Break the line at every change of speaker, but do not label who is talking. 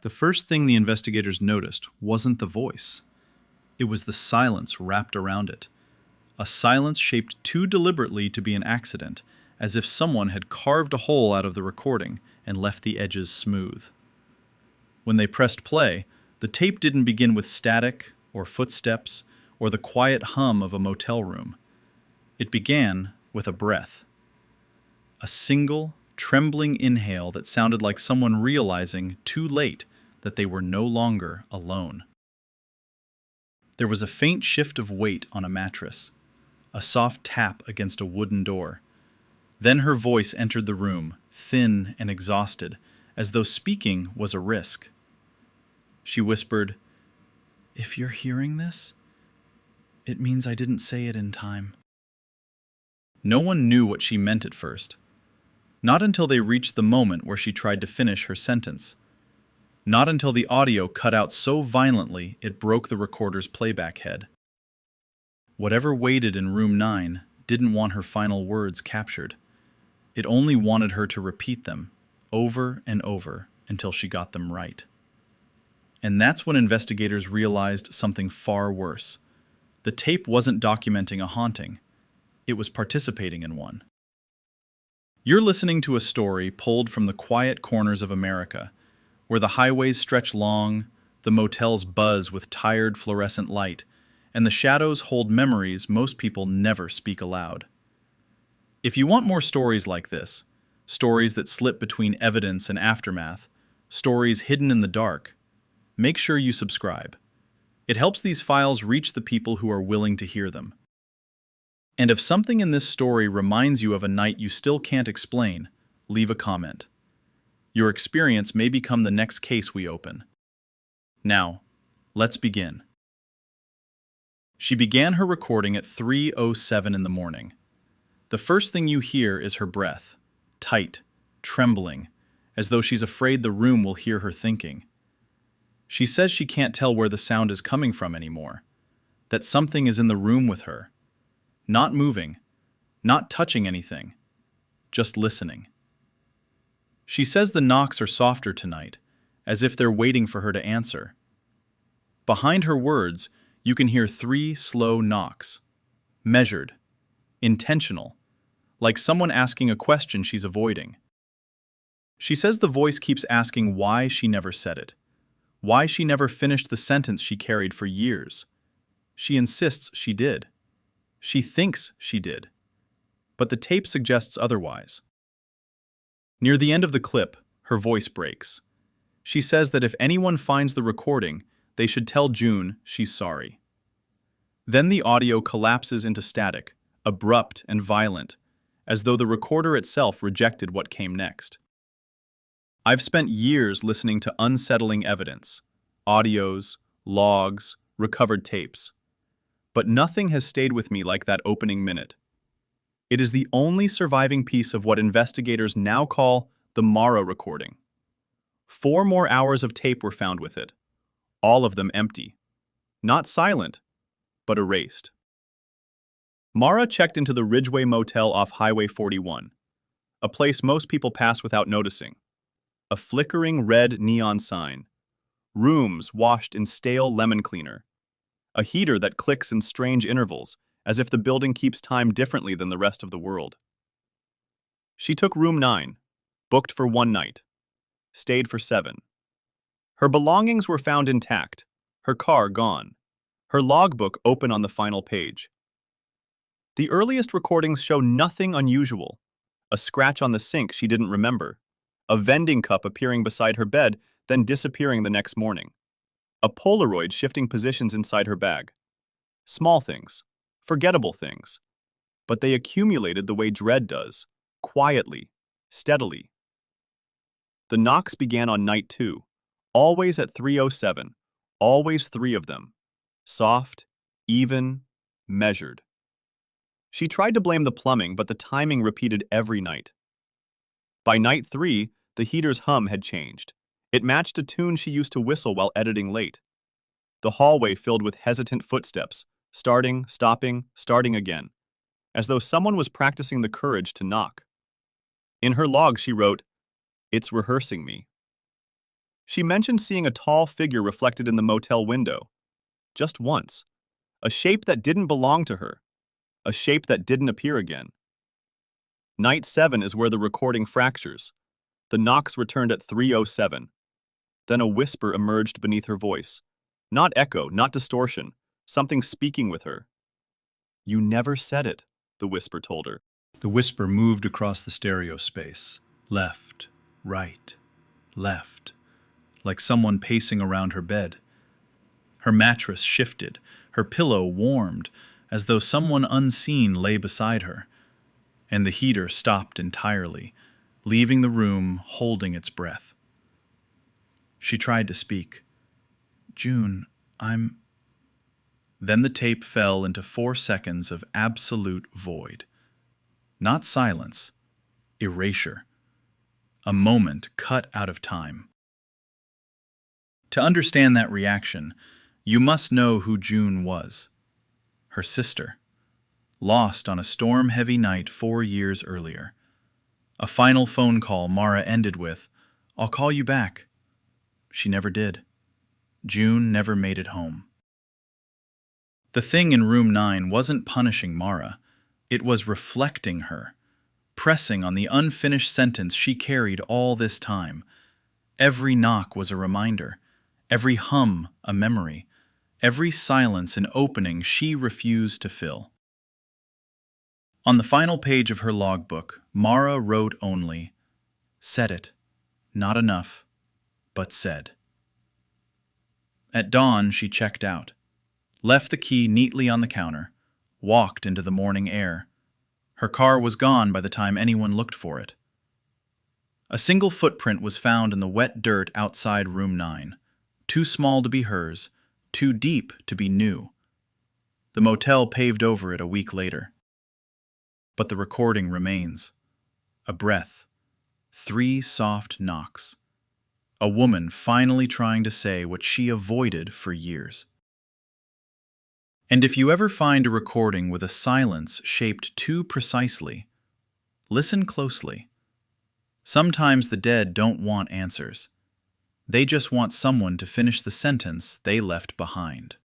The first thing the investigators noticed wasn't the voice. It was the silence wrapped around it. A silence shaped too deliberately to be an accident, as if someone had carved a hole out of the recording and left the edges smooth. When they pressed play, the tape didn't begin with static or footsteps or the quiet hum of a motel room. It began with a breath. A single, trembling inhale that sounded like someone realizing too late that they were no longer alone. There was a faint shift of weight on a mattress, a soft tap against a wooden door. Then her voice entered the room, thin and exhausted, as though speaking was a risk. She whispered, "If you're hearing this, it means I didn't say it in time." No one knew what she meant at first. Not until they reached the moment where she tried to finish her sentence. Not until the audio cut out so violently it broke the recorder's playback head. Whatever waited in room 9 didn't want her final words captured. It only wanted her to repeat them, over and over, until she got them right. And that's when investigators realized something far worse. The tape wasn't documenting a haunting. It was participating in one. You're listening to a story pulled from the quiet corners of America, where the highways stretch long, the motels buzz with tired fluorescent light, and the shadows hold memories most people never speak aloud. If you want more stories like this, stories that slip between evidence and aftermath, stories hidden in the dark, make sure you subscribe. It helps these files reach the people who are willing to hear them. And if something in this story reminds you of a night you still can't explain, leave a comment. Your experience may become the next case we open. Now, let's begin. She began her recording at 3:07 in the morning. The first thing you hear is her breath, tight, trembling, as though she's afraid the room will hear her thinking. She says she can't tell where the sound is coming from anymore, that something is in the room with her, not moving, not touching anything, just listening. She says the knocks are softer tonight, as if they're waiting for her to answer. Behind her words, you can hear 3 slow knocks, measured, intentional, like someone asking a question she's avoiding. She says the voice keeps asking why she never said it, why she never finished the sentence she carried for years. She insists she did. She thinks she did. But the tape suggests otherwise. Near the end of the clip, her voice breaks. She says that if anyone finds the recording, they should tell June she's sorry. Then the audio collapses into static, abrupt and violent, as though the recorder itself rejected what came next. I've spent years listening to unsettling evidence, audios, logs, recovered tapes. But nothing has stayed with me like that opening minute. It is the only surviving piece of what investigators now call the Morrow recording. 4 more hours of tape were found with it, all of them empty. Not silent, but erased. Mara checked into the Ridgeway Motel off Highway 41, a place most people pass without noticing. A flickering red neon sign. Rooms washed in stale lemon cleaner. A heater that clicks in strange intervals, as if the building keeps time differently than the rest of the world. She took room 9, booked for 1 night, stayed for 7. Her belongings were found intact, her car gone, her logbook open on the final page. The earliest recordings show nothing unusual. A scratch on the sink she didn't remember, a vending cup appearing beside her bed, then disappearing the next morning, a Polaroid shifting positions inside her bag. Small things. Forgettable things, but they accumulated the way dread does, quietly, steadily. The knocks began on night 2, always at 3:07, always 3 of them, soft, even, measured. She tried to blame the plumbing, but the timing repeated every night. By night 3, the heater's hum had changed. It matched a tune she used to whistle while editing late. The hallway filled with hesitant footsteps, starting, stopping, starting again, as though someone was practicing the courage to knock. In her log she wrote, "It's rehearsing me."
She mentioned seeing a tall figure reflected in the motel window. Just once. A shape that didn't belong to her. A shape that didn't appear again. Night 7 is where the recording fractures. The knocks returned at 3:07. Then a whisper emerged beneath her voice. Not echo, not distortion. Something speaking with her. You never said it, the whisper told her.
The whisper moved across the stereo space. Left, right, left, like someone pacing around her bed. Her mattress shifted, her pillow warmed, as though someone unseen lay beside her. And the heater stopped entirely, leaving the room holding its breath. She tried to speak. June, I'm... Then the tape fell into 4 seconds of absolute void. Not silence, erasure. A moment cut out of time. To understand that reaction, you must know who June was. Her sister. Lost on a storm-heavy night 4 years earlier. A final phone call Mara ended with, "I'll call you back." She never did. June never made it home. The thing in room 9 wasn't punishing Mara. It was reflecting her, pressing on the unfinished sentence she carried all this time. Every knock was a reminder, every hum a memory, every silence an opening she refused to fill. On the final page of her logbook, Mara wrote only, "Said it. Not enough, but said." At dawn, she checked out, left the key neatly on the counter, walked into the morning air. Her car was gone by the time anyone looked for it. A single footprint was found in the wet dirt outside room 9, too small to be hers, too deep to be new. The motel paved over it a week later. But the recording remains. A breath. 3 soft knocks. A woman finally trying to say what she avoided for years. And if you ever find a recording with a silence shaped too precisely, listen closely. Sometimes the dead don't want answers. They just want someone to finish the sentence they left behind.